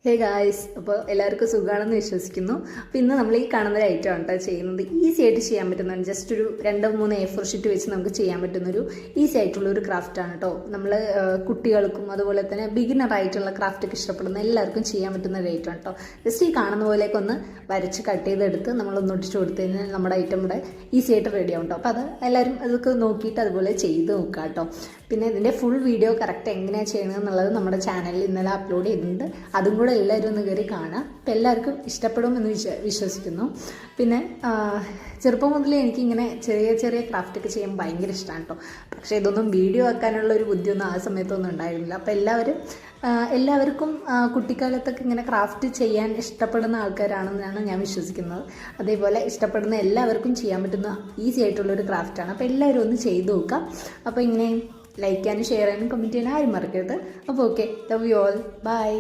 Hey guys, അപ്പോൾ എല്ലാവർക്കും സുഖമാണെന്ന് വിശ്വസിക്കുന്നു. അപ്പോൾ ഇന്ന് നമ്മൾ ഈ കാണുന്ന ഒരു ഐറ്റം ആണ് ചെയ്യുന്നത്. ഈസി ആയിട്ട് ചെയ്യാൻ പറ്റുന്ന ജസ്റ്റ് ഒരു 2-3 A4 ഷീറ്റ് വെച്ച് നമുക്ക് ചെയ്യാൻ പറ്റുന്നൊരു ഈസി ആയിട്ടുള്ള ഒരു ക്രാഫ്റ്റാണ് കേട്ടോ. നമ്മൾ കുട്ടികൾക്കും അതുപോലെ തന്നെ ബിഗിനർ ആയിട്ടുള്ള ക്രാഫ്റ്റൊക്കെ ഇഷ്ടപ്പെടുന്ന എല്ലാവർക്കും ചെയ്യാൻ പറ്റുന്ന ഒരു ഐറ്റം ആണ് കേട്ടോ. ജസ്റ്റ് ഈ കാണുന്ന പോലെയൊക്കെ ഒന്ന് വരച്ച് കട്ട് ചെയ്തെടുത്ത് നമ്മളൊന്ന് ഒട്ടിച്ച് കൊടുത്തു കഴിഞ്ഞാൽ നമ്മുടെ ഐറ്റം ഇവിടെ ഈസി ആയിട്ട് റെഡി ആവും കേട്ടോ. അപ്പോൾ അത് എല്ലാവരും അതൊക്കെ നോക്കിയിട്ട് അതുപോലെ ചെയ്ത് നോക്കുക കേട്ടോ. പിന്നെ ഇതിൻ്റെ ഫുൾ വീഡിയോ കറക്റ്റ് എങ്ങനെയാണ് ചെയ്യണമെന്നുള്ളത് എന്നുള്ളത് നമ്മുടെ ചാനലിൽ ഇന്നലെ അപ്ലോഡ് ചെയ്തിട്ടുണ്ട്. അതും കൂടെ എല്ലാവരും ഒന്ന് കയറി കാണാം. അപ്പോൾ എല്ലാവർക്കും ഇഷ്ടപ്പെടുമെന്ന് വിശ്വസിക്കുന്നു. പിന്നെ ചെറുപ്പം മുതലേ എനിക്കിങ്ങനെ ചെറിയ ചെറിയ ക്രാഫ്റ്റൊക്കെ ചെയ്യാൻ ഭയങ്കര ഇഷ്ടമാണ് കേട്ടോ. പക്ഷേ ഇതൊന്നും വീഡിയോ ആക്കാനുള്ള ഒരു ബുദ്ധിയൊന്നും ആ സമയത്തൊന്നും ഉണ്ടായിരുന്നില്ല. അപ്പോൾ എല്ലാവർക്കും കുട്ടിക്കാലത്തൊക്കെ ഇങ്ങനെ ക്രാഫ്റ്റ് ചെയ്യാൻ ഇഷ്ടപ്പെടുന്ന ആൾക്കാരാണെന്നാണ് ഞാൻ വിശ്വസിക്കുന്നത്. അതേപോലെ ഇഷ്ടപ്പെടുന്ന എല്ലാവർക്കും ചെയ്യാൻ പറ്റുന്ന ഈസി ആയിട്ടുള്ളൊരു ക്രാഫ്റ്റാണ്. അപ്പോൾ എല്ലാവരും ഒന്ന് ചെയ്ത് നോക്കാം. അപ്പോൾ ഇങ്ങനെ ലൈക്ക് ചെയ്യാനും ഷെയർ ചെയ്യാനും കമൻറ്റ് ചെയ്യാനും ആരും മറക്കരുത്. അപ്പോൾ okay, love you all, by.